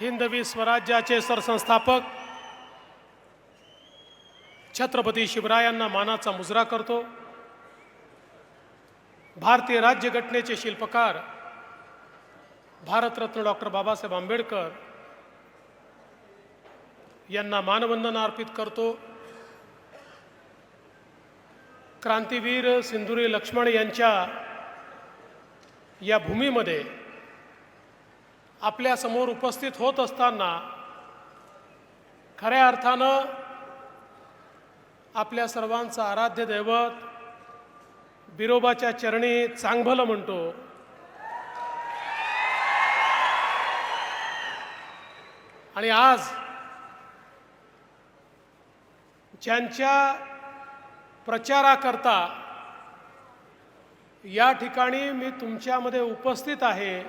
हिंदवी स्वराज्याचे सरसंस्थापक छत्रपती शिवरायांना मानाचा मुजरा करतो। भारतीय राज्यघटनेचे शिल्पकार भारतरत्न डॉक्टर बाबासाहेब आंबेडकर यांना मानवंदना अर्पित करतो। क्रांतीवीर सिंधुरी लक्ष्मण यांच्या या भूमीमध्ये आपल्या समोर उपस्थित होत असताना खऱ्या अर्थानं आपल्या सर्वांचं आराध्य दैवत बिरोबाच्या चरणी चांगभलं म्हणतो। आणि आज ज्यांच्या प्रचाराकरता या ठिकाणी मी तुमच्यामध्ये उपस्थित आहे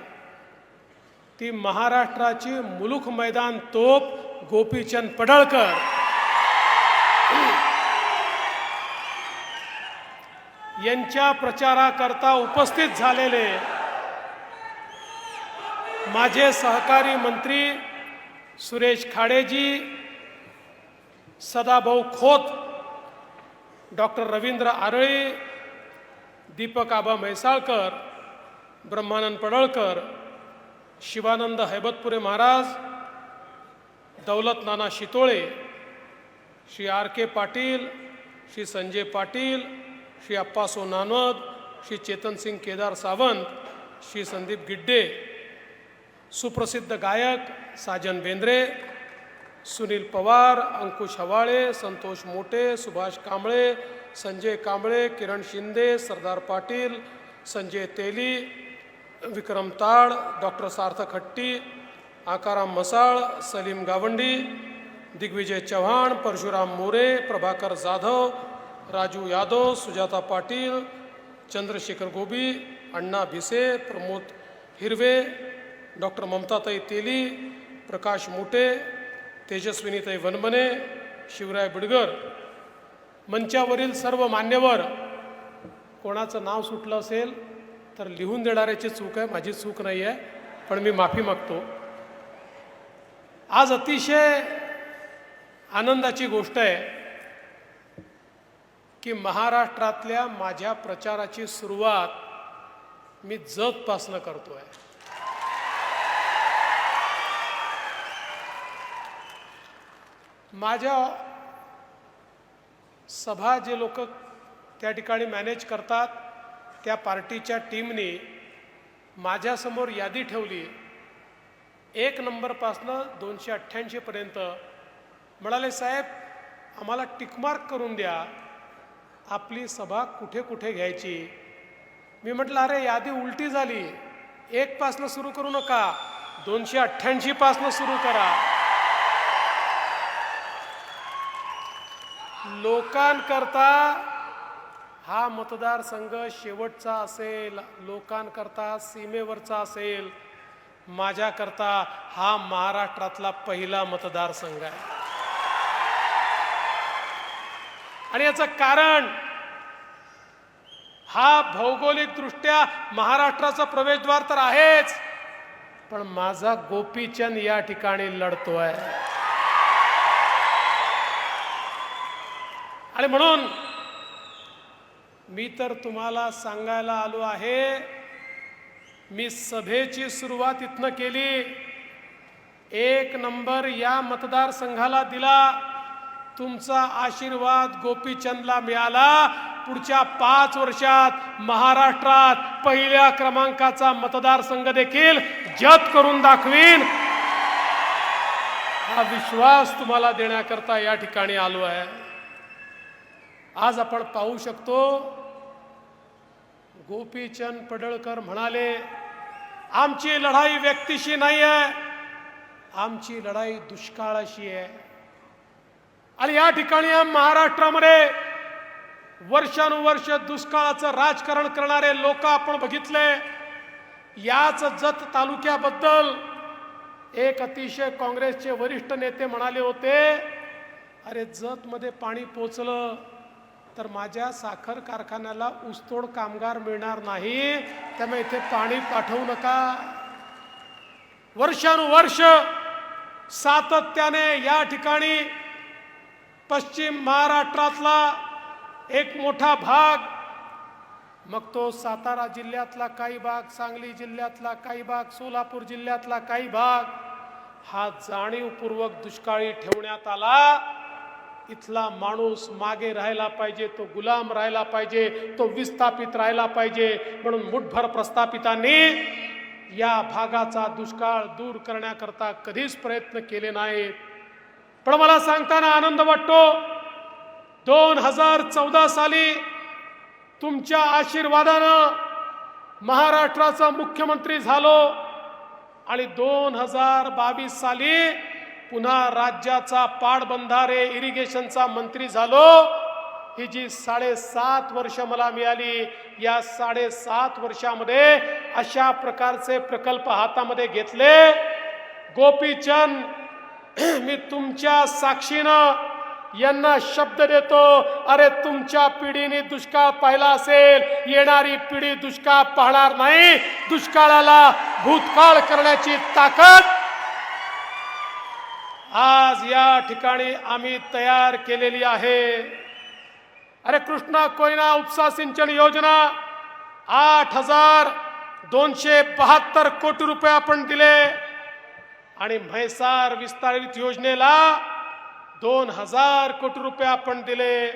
ती महाराष्ट्राची मुलुख मैदान तोप गोपीचंद पडळकर यांच्या प्रचाराकरता उपस्थित झालेले माझे सहकारी मंत्री सुरेश खाडेजी, सदाभाऊ खोत, डॉक्टर रवींद्र आरळी, दीपक आबा म्हैसाळकर, ब्रह्मानंद पडळकर, शिवानंद हैबतपुरे महाराज, दौलत नाना शितोळे, श्री आर के पाटील, श्री संजय पाटील, श्री अप्पासो नानवद, श्री चेतन सिंग केदार सावंत, श्री संदीप गिड्डे, सुप्रसिद्ध गायक साजन बेंद्रे, सुनील पवार, अंकुश हवाळे, संतोष मोटे, सुभाष कांबळे, संजय कांबळे, किरण शिंदे, सरदार पाटील, संजय तेली, विक्रम ताड, डॉक्टर सार्थक हट्टी, आकाराम मसाळ, सलीम गावंडी, दिग्विजय चव्हाण, परशुराम मोरे, प्रभाकर जाधव, राजू यादव, सुजाता पाटील, चंद्रशेखर गोबी, अण्णा भिसे, प्रमोद हिरवे, डॉक्टर ममताताई तेली, प्रकाश मोटे, तेजस्विनीताई वनमने, शिवराय बिडगर, मंचावरील सर्व मान्यवर, कोणाचं नाव सुटलं असेल तर लिहून देणाऱ्याची चूक आहे, माझी चूक नाही आहे, पण मी माफी मागतो। आज अतिशय आनंदाची गोष्ट आहे की महाराष्ट्रातल्या माझ्या प्रचाराची सुरुवात मी जतपासनं करतोय। माझ्या सभा जे लोक त्या ठिकाणी मॅनेज करतात त्या पार्टीच्या टीमने माझ्यासमोर यादी ठेवली 1 नंबरपासनं 288 पर्यंत। म्हणाले, साहेब आम्हाला टिकमार्क करून द्या, आपली सभा कुठे कुठे घ्यायची। मी म्हटलं, अरे यादी उलटी झाली, 1 पासनं सुरू करू नका, 288 पासनं सुरू करा। लोकांकरता हा मतदारसंघ शेवटचा असेल, लोकांकरता सीमेवरचा असेल, माझ्याकरता हा महाराष्ट्रातला पहिला मतदारसंघ आहे। आणि याचं कारण हा भौगोलिकदृष्ट्या महाराष्ट्राचा प्रवेशद्वार तर आहेच, पण माझा गोपीचंद या ठिकाणी लढतोय। आणि म्हणून मी तर तुम्हाला सांगायला आलो आहे, मी सभेची सुरुवात इथनं केली, 1 नंबर या मतदारसंघाला दिला, तुमचा आशीर्वाद गोपीचंदला मिळाला, पुढच्या 5 वर्षात महाराष्ट्रात पहिल्या क्रमांकाचा मतदारसंघ देखील जत करून दाखवीन, हा विश्वास तुम्हाला देण्याकरता या ठिकाणी आलो आहे। आज आपण पाहू शकतो, गोपीचंद पडळकर म्हणाले, आमची लढाई व्यक्तीशी नाही आहे, आमची लढाई दुष्काळाशी आहे। आणि या ठिकाणी महाराष्ट्रामध्ये वर्षानुवर्ष दुष्काळाचं राजकारण करणारे लोक आपण बघितले। याच जत तालुक्याबद्दल एक अतिशय काँग्रेसचे वरिष्ठ नेते म्हणाले होते, अरे जतमध्ये पाणी पोचलं तर माझ्या साखर कारखान्याला ऊसतोड कामगार मिळणार नाही, त्यामुळे इथे पाणी पाठवू नका। वर्षानुवर्ष सातत्याने या ठिकाणी पश्चिम महाराष्ट्रातला एक मोठा भाग, मग तो सातारा जिल्ह्यातला काही भाग, सांगली जिल्ह्यातला काही भाग, सोलापूर जिल्ह्यातला काही भाग, हा जाणीवपूर्वक दुष्काळी ठेवण्यात आला. इथला माणूस मागे राहायला पाहिजे, तो गुलाम राहायला पाहिजे, तो विस्थापित राहायला पाहिजे, म्हणून मुठभर प्रस्थापितांनी या भागाचा दुष्काळ दूर करण्याकरता कधीच प्रयत्न केले नाहीत. पण मला सांगताना आनंद वाटतो, 2014 साली तुमच्या आशीर्वादानं महाराष्ट्राचा मुख्यमंत्री झालो आणि 2022 साली पुन्हा राज्याचा पाटबंधारे इरिगेशनचा मंत्री झालो. ही जी 7.5 वर्ष मला मिळाली, या 7.5 वर्षामध्ये अशा प्रकारचे प्रकल्प हातामध्ये घेतले. गोपीचंद, मी तुमच्या साक्षीनं यांना शब्द देतो, अरे तुमच्या पिढीने दुष्काळ पाहिला असेल, येणारी पिढी दुष्काळ पाहणार नाही. दुष्काळाला भूतकाळ करण्याची ताकद आज या ठिकाणी आम्ही तयार केलेली आहे. अरे कृष्णा कोयना उपसा सिंचन योजना 8,272 कोटी रुपये आपण दिले आणि म्हैसार विस्तारित योजनेला 2,000 कोटी रुपये आपण दिले.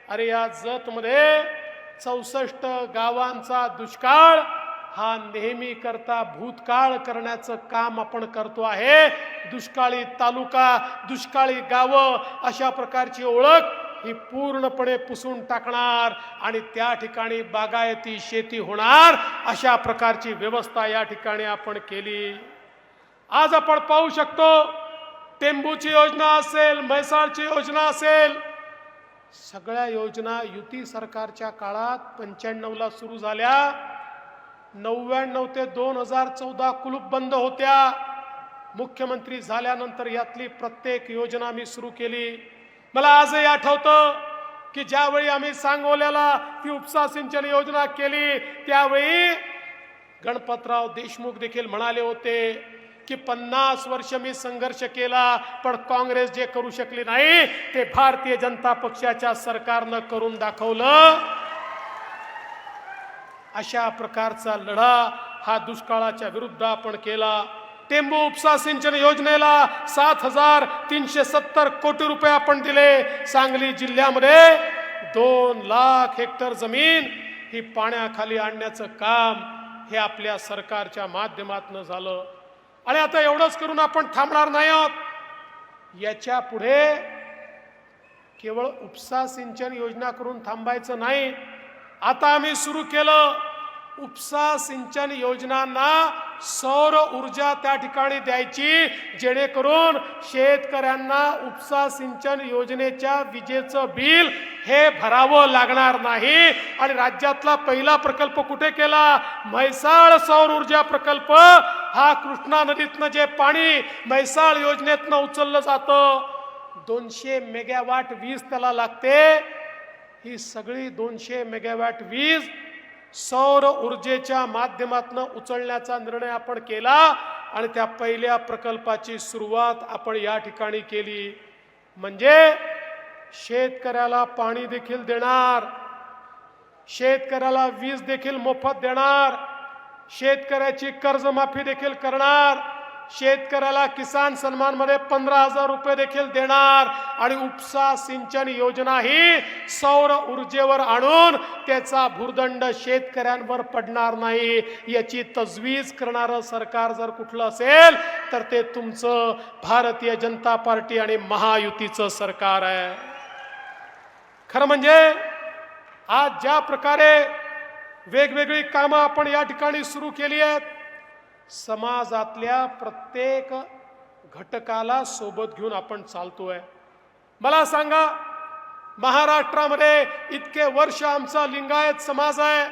अरे या जतमध्ये 64 गावांचा दुष्काळ हा नेहमी करता भूतकाळ करण्याचं काम आपण करतो आहे. दुष्काळी तालुका, दुष्काळी गावं अशा प्रकारची ओळख ही पूर्णपणे पुसून टाकणार आणि त्या ठिकाणी बागायती शेती होणार, अशा प्रकारची व्यवस्था या ठिकाणी आपण केली. आज आपण पाहू शकतो, टेंबूची योजना असेल, म्हैसाळची योजना असेल, सगळ्या योजना युती सरकारच्या काळात 95ला सुरू झाल्या. 99 ते 2014 कुलूपबंद होत्या. मुख्यमंत्री झाल्यानंतर यातली प्रत्येक योजना मी सुरू केली. मला आजही आठवतं की ज्यावेळी आम्ही सांगोल्याला ती उपसा सिंचन योजना केली, त्यावेळी गणपतराव देशमुख देखील म्हणाले होते की 50 वर्ष मी संघर्ष केला, पण काँग्रेस जे करू शकली नाही ते भारतीय जनता पक्षाच्या सरकारनं करून दाखवलं. अशा प्रकारचा लढा हा दुष्काळाच्या विरुद्ध आपण केला. टेंबू उपसा सिंचन योजनेला 7,370 कोटी रुपये आपण दिले. सांगली जिल्ह्यामध्ये 2 लाख हेक्टर जमीन ही पाण्याखाली आणण्याचं काम हे आपल्या सरकारच्या माध्यमातून झालं. आणि आता एवढंच करून आपण थांबणार नाही आहोत. याच्या पुढे केवळ उपसा सिंचन योजना करून थांबायचं नाही. आता आम्ही सुरू केलं, उपसा सिंचन योजनांना सौर ऊर्जा त्या ठिकाणी द्यायची, जेणेकरून शेतकऱ्यांना उपसा सिंचन योजनेच्या विजेचं बिल हे भरावं लागणार नाही. आणि राज्यातला पहिला प्रकल्प कुठे केला? म्हैसाळ सौर ऊर्जा प्रकल्प. हा कृष्णा नदीतनं जे पाणी म्हैसाळ योजनेतनं उचललं जातं, 200 मेगावॅट वीज त्याला लागते. ही सगळी 200 मेगावॅट वीज सौर ऊर्जेच्या माध्यमातून उचलण्याचा निर्णय आपण केला आणि त्या पहिल्या प्रकल्पाची सुरुवात आपण या ठिकाणी केली. म्हणजे शेतकऱ्याला पाणी देखील देणार, शेतकऱ्याला वीज देखील मोफत देणार, शेतकऱ्याची कर्जमाफी देखील करणार, शेतकऱ्याला किसान सन्मान मध्ये 15,000 रुपये देखील देणार आणि उपसा सिंचन योजना ही सौर ऊर्जेवर आणून त्याचा भुर्दंड शेतकऱ्यांवर पडणार नाही. याची तजवीज करणारं सरकार जर कुठलं असेल तर ते तुमचं भारतीय जनता पार्टी आणि महायुतीचं सरकार आहे. खरं म्हणजे आज ज्या प्रकारे वेगवेगळी कामं आपण या ठिकाणी सुरू केली आहेत, समाजातल्या प्रत्येक घटकाला सोबत घेऊन आपण चालतोय. मला सांगा, महाराष्ट्रामध्ये इतके वर्ष आमचा लिंगायत समाज आहे,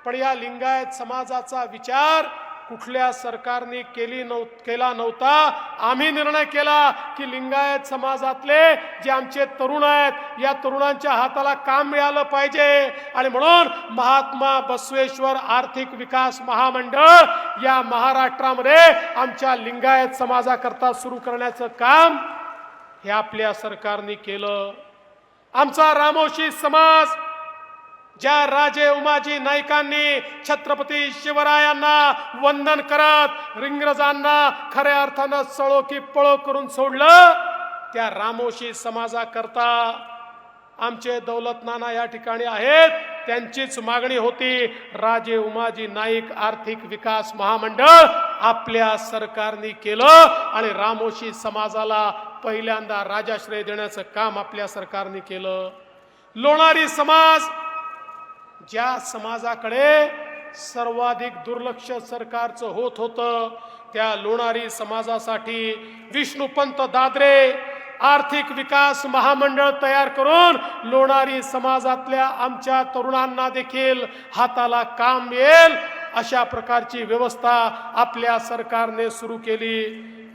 पण या लिंगायत समाजाचा विचार कुठल्या सरकारने केला नव्हता. आम्ही निर्णय केला की लिंगायत समाजातले जे आमचे तरुण आहेत या तरुणांच्या हाताला काम मिळालं पाहिजे आणि म्हणून महात्मा बसवेश्वर आर्थिक विकास महामंडळ या महाराष्ट्रामध्ये आमच्या लिंगायत समाजाकरता सुरू करण्याचं काम हे आपल्या सरकारने केलं. आमचा रामोशी समाज ज्या राजे उमाजी नाईकांनी छत्रपती शिवरायांना वंदन करत इंग्रजांना खऱ्या अर्थानं सळो की पळो करून सोडलं, त्या रामोशी समाजाकरता आमचे दौलत नाना या ठिकाणी आहेत. त्यांचीच मागणी होती. राजे उमाजी नाईक आर्थिक विकास महामंडळ आपल्या सरकारने केलं आणि रामोशी समाजाला पहिल्यांदा राजाश्रय देण्याचं काम आपल्या सरकारने केलं. लोणारी समाज ज्या समाजाकडे सर्वाधिक दुर्लक्ष सरकारचं होत होतं, त्या लोणारी समाजासाठी विष्णुपंत दादरे आर्थिक विकास महामंडळ तयार करून लोणारी समाजातल्या आमच्या तरुणांना देखील हाताला काम मिळेल अशा प्रकारची व्यवस्था आपल्या सरकारने सुरू केली.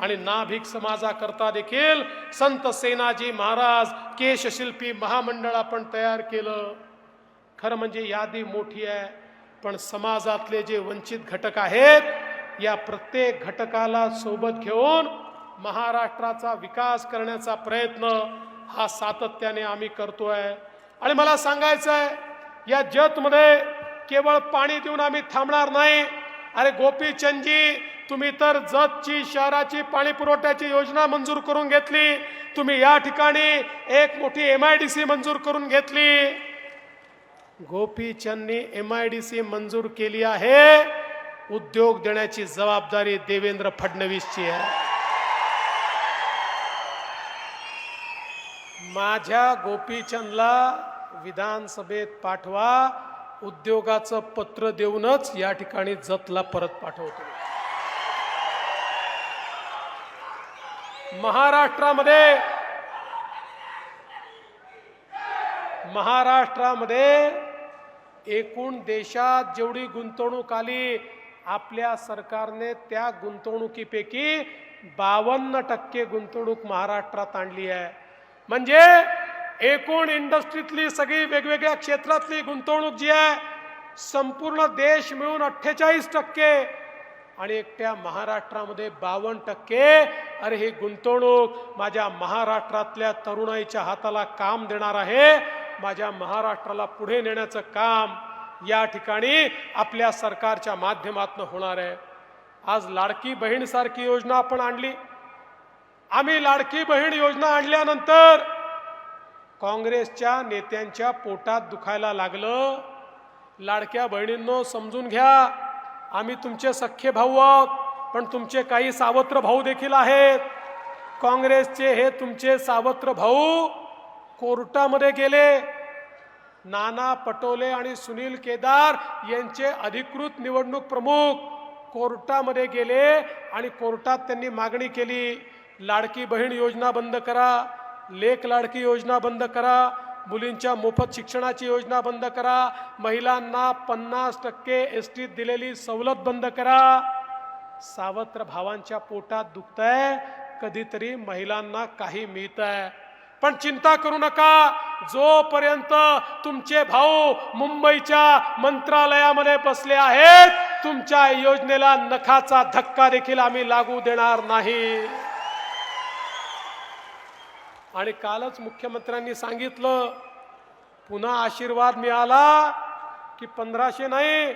आणि नाभिक समाजाकरता देखील संत सेनाजी महाराज केशशिल्पी महामंडळ आपण तयार केलं. खरं म्हणजे यादी मोठी आहे, पण समाजातले जे वंचित घटक आहेत या प्रत्येक घटकाला सोबत घेऊन महाराष्ट्राचा विकास करण्याचा प्रयत्न हा सातत्याने आम्ही करतोय. आणि मला सांगायचं आहे, या जतमध्ये केवळ पाणी देऊन आम्ही थांबणार नाही. अरे गोपीचंदजी, तुम्ही तर जतची शहराची पाणी पुरवठ्याची योजना मंजूर करून घेतली. तुम्ही या ठिकाणी एक मोठी MIDC मंजूर करून घेतली. गोपीचंदनी MIDC मंजूर केली आहे. उद्योग देण्याची जबाबदारी देवेंद्र फडणवीसची आहे. माझ्या गोपीचंदला विधानसभेत पाठवा, उद्योगाचं पत्र देऊनच या ठिकाणी जतला परत पाठवतो. महाराष्ट्रामध्ये एकूण देशात जेवढी गुंतवणूक आली आपल्या सरकारने त्या गुंतवणुकीपैकी 52% गुंतवणूक महाराष्ट्रात आणली आहे. म्हणजे एकूण इंडस्ट्रीतली सगळी वेगवेगळ्या क्षेत्रातली गुंतवणूक जी आहे संपूर्ण देश मिळून 48% आणि एकट्या महाराष्ट्रामध्ये 52%. अरे ही गुंतवणूक माझ्या महाराष्ट्रातल्या तरुणाईच्या हाताला काम देणार आहे. माझ्या महाराष्ट्राला पुढे नेण्याचं काम या ठिकाणी आपल्या सरकारच्या माध्यमातून होणार आहे. आज लाडकी बहीण सारखी योजना आपण आणली. आम्ही लाडकी बहीण योजना आणल्यानंतर काँग्रेसच्या नेत्यांच्या पोटात दुखायला लागलं. लाडक्या बहिणींनो समजून घ्या, आम्ही तुमचे सख्खे भाऊ आहोत, पण तुमचे काही सावत्र भाऊ देखील आहेत. काँग्रेसचे हे तुमचे सावत्र भाऊ कोर्टामध्ये गेले. नाना पटोले आणि सुनील केदार यांचे अधिकृत निवडणूक प्रमुख कोर्टामध्ये गेले आणि कोर्टात त्यांनी मागणी केली, लाडकी बहीण योजना बंद करा, लेक लाडकी योजना बंद करा, मुलींच्या मोफत शिक्षणाची योजना बंद करा, महिलांना 50% एसटीत दिलेली सवलत बंद करा. सावत्र भावांच्या पोटात दुखतंय, कधीतरी महिलांना काही मिळतंय. पण चिंता करू नका, जोपर्यंत तुमचे भाऊ मुंबईच्या मंत्रालयामध्ये बसले आहेत तुमच्या योजनेला नखाचा धक्का देखील आम्ही लागू देणार नाही. आणि कालच मुख्यमंत्र्यांनी सांगितलं, पुन्हा आशीर्वाद मिळाला की 1500 नाही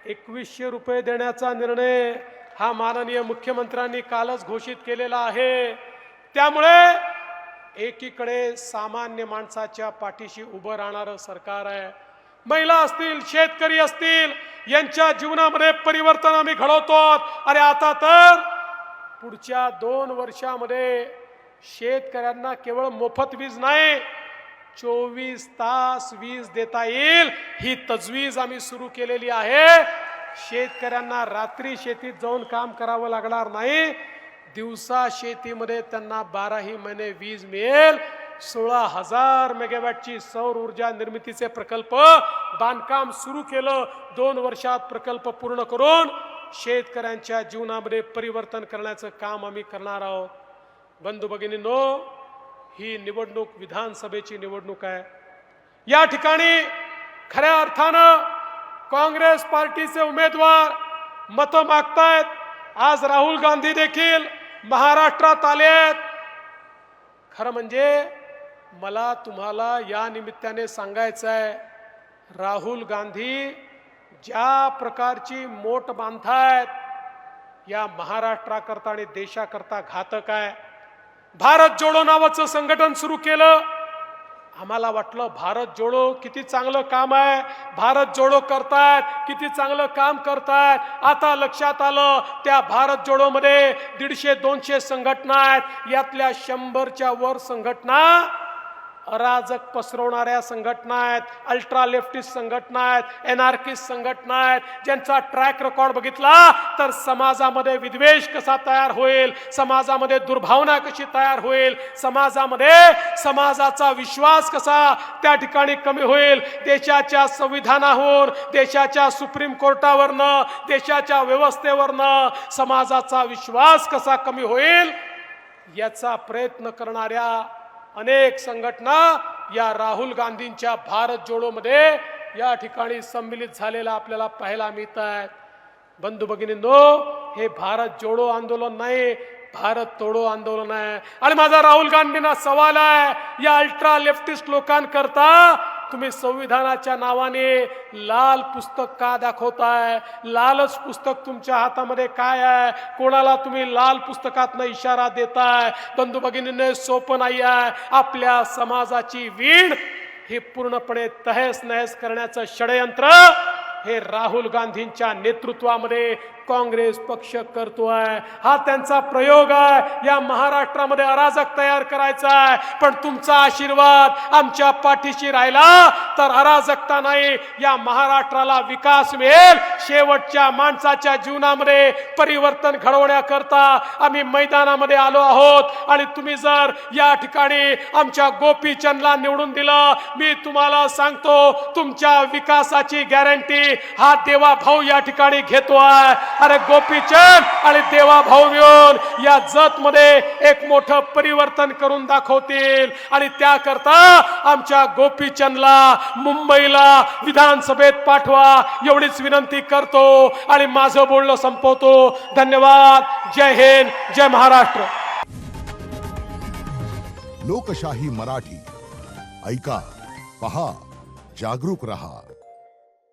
2100 रुपये देण्याचा निर्णय हा माननीय मुख्यमंत्र्यांनी कालच घोषित केलेला आहे. त्यामुळे एकीकडे सामान्य माणसाच्या पाठीशी उभं राहणारं सरकार आहे. महिला असतील, शेतकरी असतील, यांच्या जीवनामध्ये परिवर्तन आम्ही घडवतो. अरे आता तर पुढच्या 2 वर्षामध्ये शेतकऱ्यांना केवळ मोफत वीज नाही 24 तास वीज देता येईल ही तजवीज आम्ही सुरू केलेली आहे. शेतकऱ्यांना रात्री शेतीत जाऊन काम करावं लागणार नाही, दिवसा शेतीमध्ये त्यांना 12ही महिने वीज मिळेल. 16,000 मेगावॅटची सौर ऊर्जा निर्मितीचे प्रकल्प बांधकाम सुरू केलं. 2 वर्षात प्रकल्प पूर्ण करून शेतकऱ्यांच्या जीवनामध्ये परिवर्तन करण्याचं काम आम्ही करणार आहोत. बंधू भगिनींनो, ही निवडणूक विधानसभेची निवडणूक आहे. या ठिकाणी खऱ्या अर्थानं काँग्रेस पार्टीचे उमेदवार मतं मागतायत. आज राहुल गांधी देखील महाराष्ट्रात आले आहेत. खरं म्हणजे मला तुम्हाला या निमित्ताने सांगायचं आहे, राहुल गांधी ज्या प्रकारची मोट बांधतायत या महाराष्ट्राकरता आणि देशाकरता घातक आहे. भारत जोडो नावाचं संघटन सुरू केलं. आम्हाला वाटलं भारत जोडो किती चांगलं काम आहे, भारत जोडो करतायत किती चांगलं काम करतायत. आता लक्षात आलं त्या भारत जोडो मध्ये 150-200 संघटना आहेत. यातल्या 100च्या वर संघटना अराजक पसरवणाऱ्या संघटना आहेत, अल्ट्रा लेफ्टिस्ट संघटना आहेत, एनार्किस्ट संघटना आहेत, ज्यांचा ट्रॅक रेकॉर्ड बघितला तर समाजामध्ये विद्वेष कसा तयार होईल, समाजामध्ये दुर्भावना कशी तयार होईल, समाजाचा विश्वास कसा त्या ठिकाणी कमी होईल, देशाच्या संविधानाहून, देशाच्या सुप्रीम कोर्टावरनं, देशाच्या व्यवस्थेवरनं समाजाचा विश्वास कसा कमी होईल याचा प्रयत्न करणाऱ्या अनेक संघटना या राहुल गांधींच्या भारत जोडो मध्ये या ठिकाणी सम्मिलित झालेला आपल्याला पाहायला मिळत आहे. बंधू भगिनींनो, हे भारत जोडो आंदोलन नाही, भारत तोडो आंदोलन आहे. आणि माझा राहुल गांधींना सवाल आहे, या अल्ट्रा लेफ्टिस्ट लोकांकरता तुम्ही संविधानाच्या नावाने लाल पुस्तक का दाखवताय? लालच पुस्तक तुमच्या हातामध्ये काय आहे? कोणाला तुम्ही लाल पुस्तकातनं इशारा देताय? बंधू भगिनींनो, सोपं नाही आहे. आपल्या समाजाची वीण हे पूर्णपणे तहस नहस करण्याचं षडयंत्र हे राहुल गांधींच्या नेतृत्वामध्ये काँग्रेस पक्ष करतोय. हा त्यांचा प्रयोग आहे. या महाराष्ट्रामध्ये अराजक तयार करायचा आहे. पण तुमचा आशीर्वाद आमच्या पाठीशी राहिला तर अराजकता नाही, या महाराष्ट्राला विकास मिळेल. शेवटच्या माणसाच्या जीवनामध्ये परिवर्तन घडवण्याकरता आम्ही मैदानामध्ये आलो आहोत. आणि तुम्ही जर या ठिकाणी आमच्या गोपीचंदला निवडून दिलं, मी तुम्हाला सांगतो तुमच्या विकासाची गॅरंटी हा देवा भाऊ या ठिकाणी घेतोय. अरे गोपीचंद आणि देवा भाऊ मिळून या जत मध्ये एक मोठं परिवर्तन करून दाखवतील. आणि त्याकरता आमच्या गोपीचंदला मुंबईला विधानसभेत पाठवा एवढीच विनंती करतो आणि माझं बोलणं संपवतो. धन्यवाद. जय हिंद, जय महाराष्ट्र. लोकशाही मराठी ऐका, पहा, जागरूक रहा.